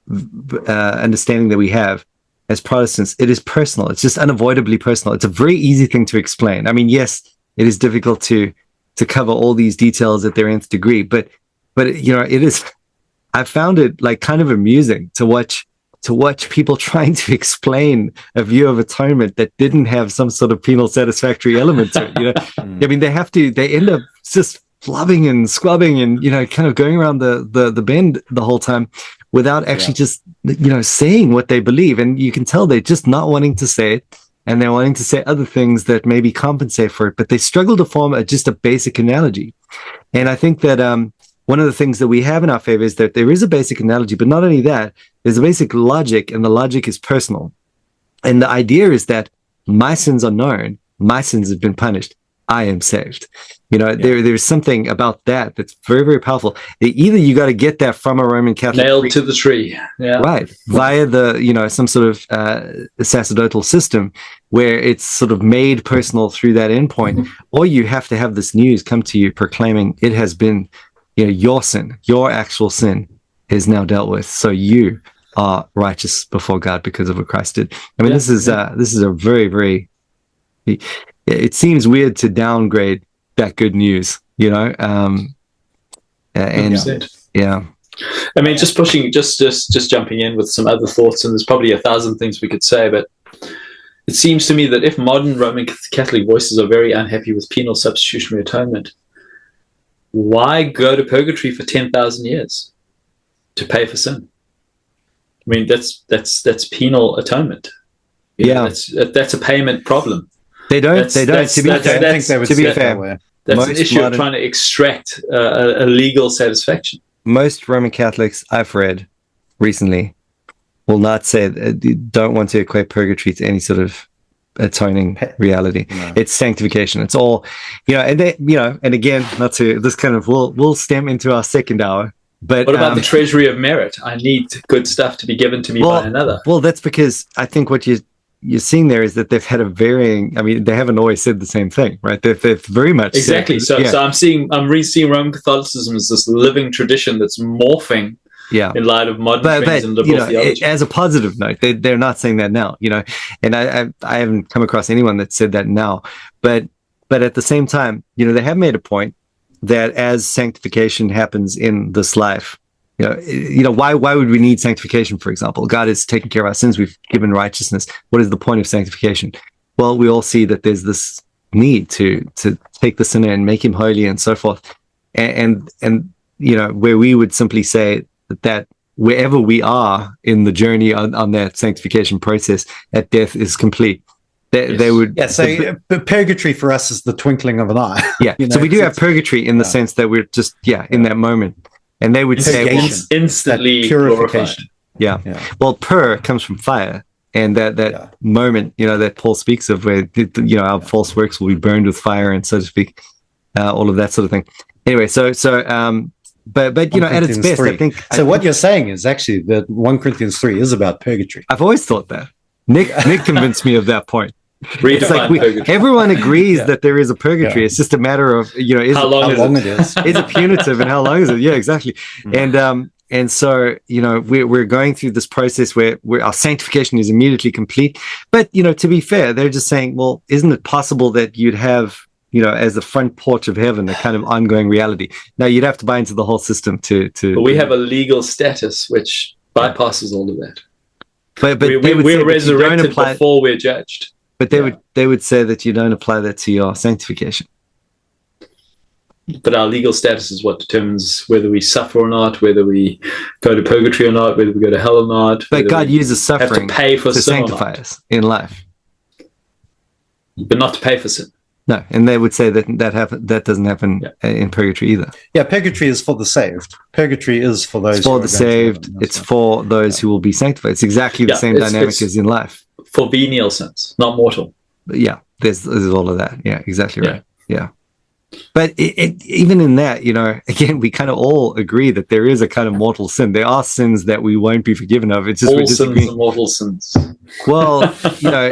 understanding that we have as Protestants, it is personal. It's just unavoidably personal. It's a very easy thing to explain. I mean, yes, it is difficult to cover all these details at their nth degree, but it is. I found it like kind of amusing to watch people trying to explain a view of atonement that didn't have some sort of penal satisfactory element to it. I mean, they end up just flubbing and squabbing and kind of going around the bend the whole time without actually just saying what they believe. And you can tell they're just not wanting to say it, and they're wanting to say other things that maybe compensate for it, but they struggle to form just a basic analogy. And I think that one of the things that we have in our favor is that there is a basic analogy, but not only that, there's a basic logic, and the logic is personal. And the idea is that my sins are known, my sins have been punished. I am saved. There's something about that that's very, very powerful. Either you got to get that from a Roman Catholic nailed to the tree, right, via the some sort of sacerdotal system where it's sort of made personal through that endpoint, or you have to have this news come to you proclaiming it has been, your sin, your actual sin is now dealt with, so you are righteous before God because of what Christ did. I mean, this is a very, very. It seems weird to downgrade that good news, and yeah. I mean, just jumping in with some other thoughts, and there's probably 1,000 things we could say, but it seems to me that if modern Roman Catholic voices are very unhappy with penal substitutionary atonement, why go to purgatory for 10,000 years to pay for sin? I mean, that's penal atonement. That's a payment problem. They don't. To be fair, that's an issue of trying to extract a legal satisfaction. Most Roman Catholics I've read recently will not say, don't want to equate purgatory to any sort of atoning reality. No. It's sanctification. It's all, and they, and again, not to this kind of we'll stem into our second hour. But what about the treasury of merit? I need good stuff to be given to me by another. Well, that's because I think what you're seeing there is that they've had a varying. I mean, they haven't always said the same thing, right? They've very much exactly. Said, so I'm seeing Roman Catholicism as this living tradition that's morphing. In light of modern trends and liberal theology. As a positive note, they're not saying that now. And I haven't come across anyone that said that now. But at the same time, they have made a point that as sanctification happens in this life, why would we need sanctification, for example? God has taken care of our sins. We've given righteousness. What is the point of sanctification? Well, we all see that there's this need to take the sinner and make him holy and so forth. And where we would simply say that wherever we are in the journey on that sanctification process, that death is complete. They would. Yeah, so purgatory for us is the twinkling of an eye. Yeah, so we do have purgatory in the sense that we're just, in that moment. And they would say instantly purification. Yeah. Well, pur comes from fire, and that moment, that Paul speaks of, where our false works will be burned with fire, and so to speak, all of that sort of thing. Anyway, but at its best, 3. I think. So what you're saying is actually that 1 Corinthians 3 is about purgatory. I've always thought that. Nick convinced me of that point. It's like everyone agrees that there is a purgatory. It's just a matter of how long it is. Is it punitive and how long is it? Yeah, exactly. And so we're going through this process where our sanctification is immediately complete. But to be fair, they're just saying, well, isn't it possible that you'd have as the front porch of heaven a kind of ongoing reality? Now you'd have to buy into the whole system to. But we have a legal status which bypasses all of that. But we're resurrected before we're judged. But they would say that you don't apply that to your sanctification. But our legal status is what determines whether we suffer or not, whether we go to purgatory or not, whether we go to hell or not. But God uses suffering to pay for to sin sanctify us in life. But not to pay for sin. No, and they would say that doesn't happen in purgatory either. Yeah, purgatory is for the saved. Purgatory is for those. It's for the saved. It's for those who will be sanctified. It's exactly the same dynamic as in life. For venial sins, not mortal. But there's all of that. Yeah, exactly right. Yeah. But even in that, again, we kind of all agree that there is a kind of mortal sin. There are sins that we won't be forgiven of. It's just all sins are mortal sins. Well,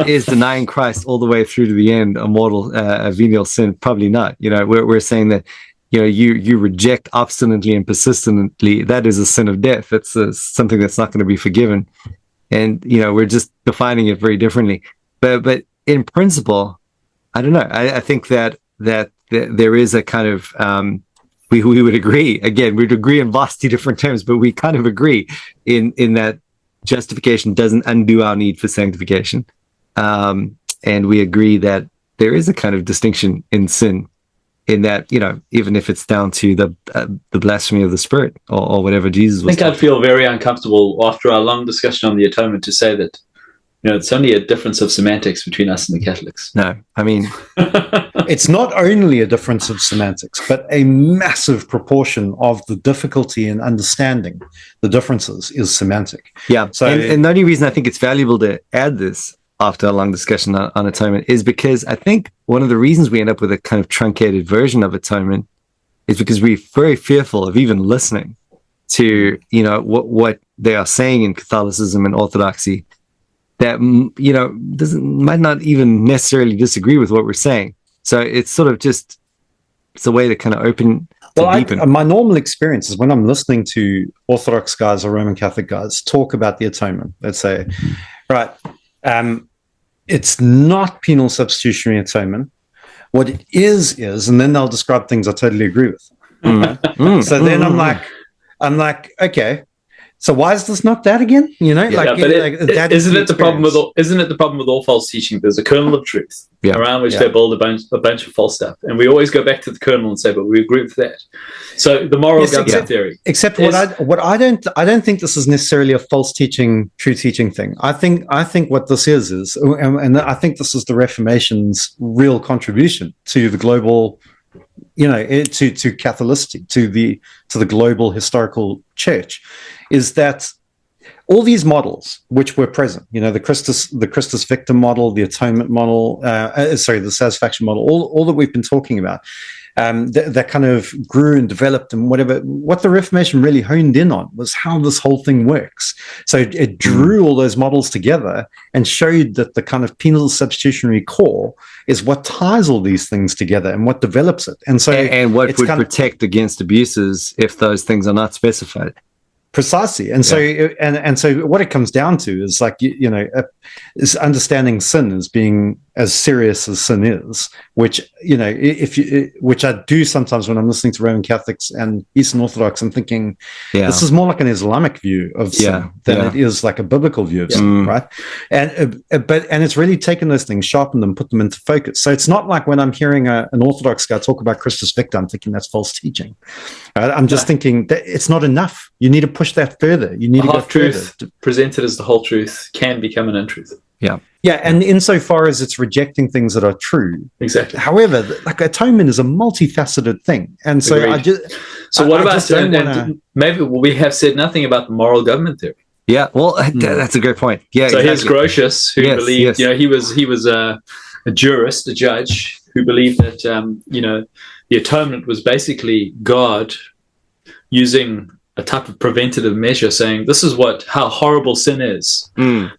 is denying Christ all the way through to the end a venial sin? Probably not. We're saying that you reject obstinately and persistently. That is a sin of death. That's something that's not going to be forgiven. And we're just defining it very differently. But in principle, I don't know. I think that there is a kind of we would agree. Again, we'd agree in vastly different terms, but we kind of agree in that justification doesn't undo our need for sanctification, and we agree that there is a kind of distinction in sin, in that even if it's down to the blasphemy of the Spirit or whatever Jesus was. I think I'd feel very uncomfortable after our long discussion on the atonement to say that it's only a difference of semantics between us and the Catholics. No, I mean, it's not only a difference of semantics, but a massive proportion of the difficulty in understanding the differences is semantic. Yeah. So, and the only reason I think it's valuable to add this after a long discussion on atonement is because I think one of the reasons we end up with a kind of truncated version of atonement is because we're very fearful of even listening to, what they are saying in Catholicism and Orthodoxy that, might not even necessarily disagree with what we're saying. So it's sort of just, it's a way to kind of deepen. My normal experience is when I'm listening to Orthodox guys or Roman Catholic guys talk about the atonement, let's say, right, it's not penal substitutionary atonement. What it is, and then they'll describe things I totally agree with. So then I'm like, okay, so why is this not that again? Isn't it the problem with all false teaching? There's a kernel of truth around which they build a bunch of false stuff, and we always go back to the kernel and say, but we agree with that. So the moral government theory, except I don't think this is necessarily a false teaching, true teaching thing. I think what this is, and I think this is the Reformation's real contribution to the global, to Catholicity, to the global historical church, is that all these models which were present, the Christus Victor model, the atonement model, the satisfaction model, all that we've been talking about, that kind of grew and developed and whatever. What the Reformation really honed in on was how this whole thing works. So it drew all those models together and showed that the kind of penal substitutionary core is what ties all these things together and what develops it. And so, and what would protect against abuses if those things are not specified. Precisely. And so what it comes down to is is understanding sin as being as serious as sin is, which, which I do sometimes when I'm listening to Roman Catholics and Eastern Orthodox, I'm thinking this is more like an Islamic view of sin than it is like a biblical view of sin, right? And it's really taken those things, sharpened them, put them into focus. So it's not like when I'm hearing an Orthodox guy talk about Christus Victor, I'm thinking that's false teaching. I'm just thinking that it's not enough. You need to push that further. You need to go truth presented as the whole truth can become an untruth. Yeah, and insofar as it's rejecting things that are true. Exactly. However, atonement is a multifaceted thing. And so maybe we have said nothing about the moral government theory. Yeah, well, that's a great point. Yeah. So here's Grotius, who believed, he was a jurist, a judge, who believed that the atonement was basically God using a type of preventative measure, saying this is how horrible sin is.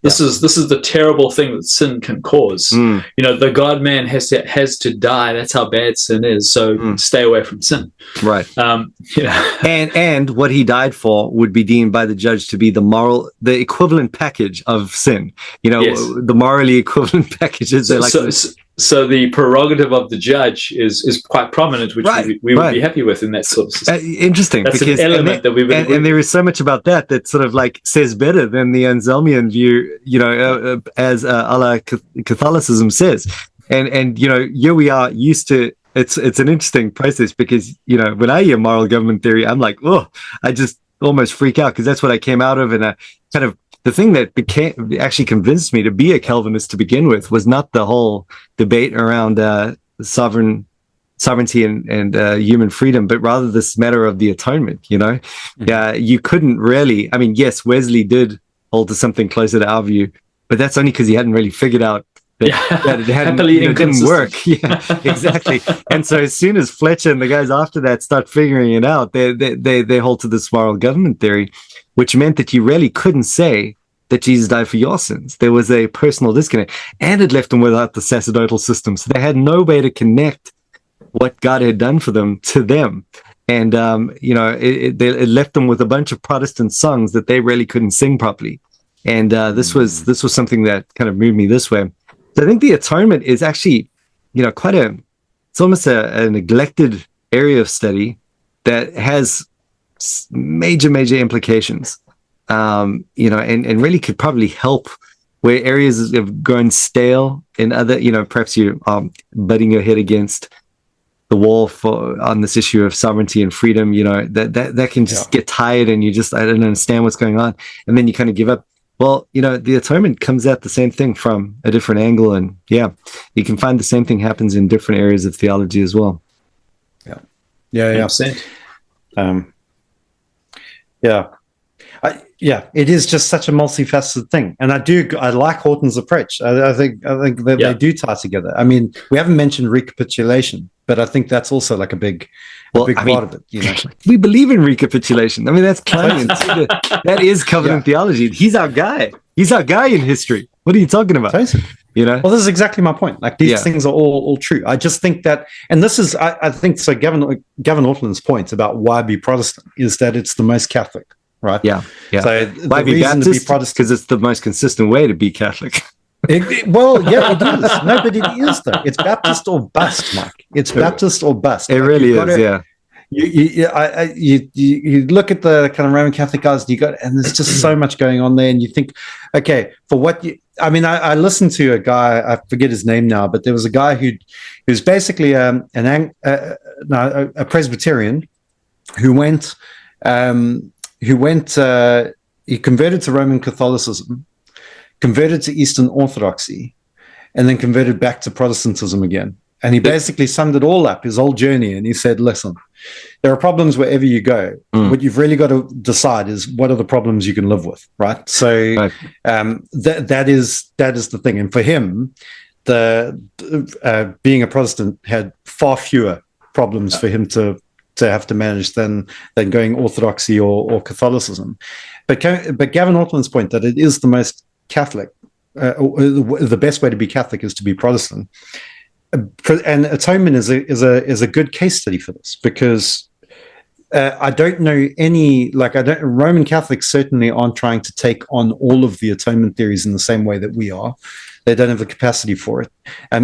This is the terrible thing that sin can cause. The God man has to die. That's how bad sin is. So stay away from sin. Right. And what he died for would be deemed by the judge to be the equivalent package of sin. The morally equivalent packages. So the prerogative of the judge is quite prominent, which we would be happy with in that sort of system. Interesting. That's an element that we would and there is so much about that sort of says better than the Anselmian view, as a la Catholicism says. And here we are used to, it's an interesting process because, when I hear moral government theory, I'm like, I just almost freak out because that's what I came out of. And I kind of, the thing that actually convinced me to be a Calvinist to begin with was not the whole debate around sovereignty and human freedom, but rather this matter of the atonement. You couldn't really. I mean, yes, Wesley did hold to something closer to our view, but that's only because he hadn't really figured out that it didn't work. Yeah, exactly. And so as soon as Fletcher and the guys after that start figuring it out, they hold to this moral government theory, which meant that you really couldn't say that Jesus died for your sins. There was a personal disconnect, and it left them without the sacerdotal system. So they had no way to connect what God had done for them to them. And, it left them with a bunch of Protestant songs that they really couldn't sing properly. And this was something that kind of moved me this way. So I think the atonement is actually, it's almost a neglected area of study that has major implications, and really could probably help where areas have grown stale in other, perhaps you're butting your head against the wall on this issue of sovereignty and freedom, that can just get tired and you just, I don't understand what's going on. And then you kind of give up. Well, the atonement comes at the same thing from a different angle. And you can find the same thing happens in different areas of theology as well. Yeah. It is just such a multifaceted thing, and I like Horton's approach. I think that they do tie together. I mean, we haven't mentioned recapitulation, but I think that's also like a big part of it. You know, we believe in recapitulation. I mean, that's Klein. That is covenant theology. He's our guy. He's our guy in history. What are you talking about? Totally. You know, well, this is exactly my point. Like these things are all true. I just think that, and this is, I think so. Gavin Ortland's point about why be Protestant is that it's the most Catholic. Right. Yeah. So why be Baptist? Because it's the most consistent way to be Catholic. It is. No, but it is though. It's Baptist or bust, Mike. It's Baptist or bust. It really is. You look at the kind of Roman Catholic guys, and there's just so much going on there, and you think, okay, for what you. I mean, I listened to a guy. I forget his name now, but there was a guy who's basically a Presbyterian who went. He converted to Roman Catholicism, converted to Eastern Orthodoxy, and then converted back to Protestantism again. And he basically summed it all up, his whole journey, and he said, listen, there are problems wherever you go. What you've really got to decide is what are the problems you can live with, right? So that is the thing. And for him, being a Protestant had far fewer problems for him to have to manage than going Orthodoxy or Catholicism. But Gavin Ortland's point that it is the most Catholic, the best way to be Catholic is to be Protestant. And Atonement is a good case study for this, because I don't know Roman Catholics certainly aren't trying to take on all of the atonement theories in the same way that we are. They don't have the capacity for it.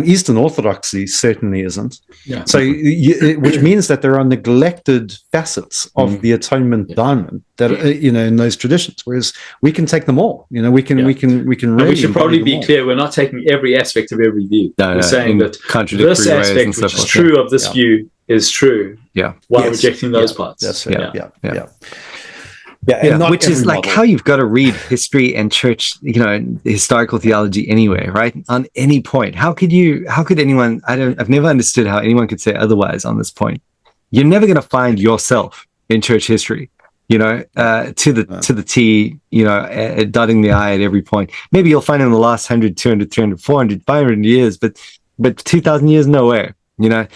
Eastern Orthodoxy certainly isn't. Yeah. So, which means that there are neglected facets of the atonement diamond that in those traditions. Whereas we can take them all. We can. Really. And we should probably be clear. We're not taking every aspect of every view. We're saying that this aspect, which is true of this view, is true. Yeah. While rejecting those parts. That's right. Yeah. Which is like how you've got to read history and church, historical theology anyway, right? On any point. How could anyone, I've never understood how anyone could say otherwise on this point. You're never going to find yourself in church history, to the T, dotting the I at every point. Maybe you'll find it in the last 100, 200, 300, 400, 500 years, but 2,000 years, no way. Your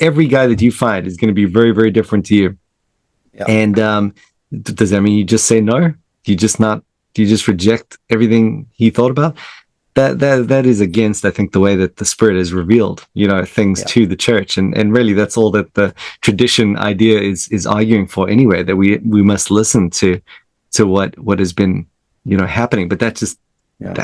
every guy that you find is going to be very, very different to you. Yeah. And does that mean you just say no? Do you just reject everything he thought about? That is against, I think, the way that the Spirit has revealed, things to the church. And really that's all that the tradition idea is arguing for anyway, that we must listen to what has been, happening. But that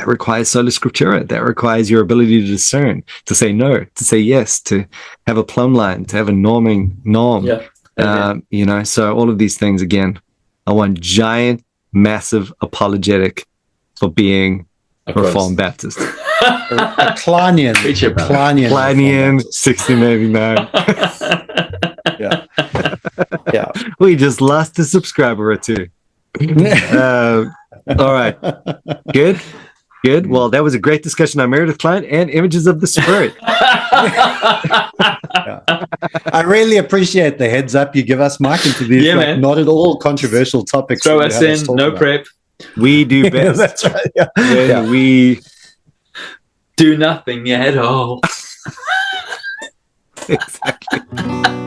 requires sola scriptura. That requires your ability to discern, to say no, to say yes, to have a plumb line, to have a norm. Yeah. So all of these things, again, are one giant, massive apologetic for being a Reformed Baptist. A Kleinian. Kleinian, 1689. Yeah. We just lost a subscriber or two. All right. Good. Well, that was a great discussion on Meredith Klein and images of the Spirit. I really appreciate the heads up you give us, Mike, into these not at all controversial topics. Throw us in, no prep. We do best. That's right. We do nothing at all. Exactly.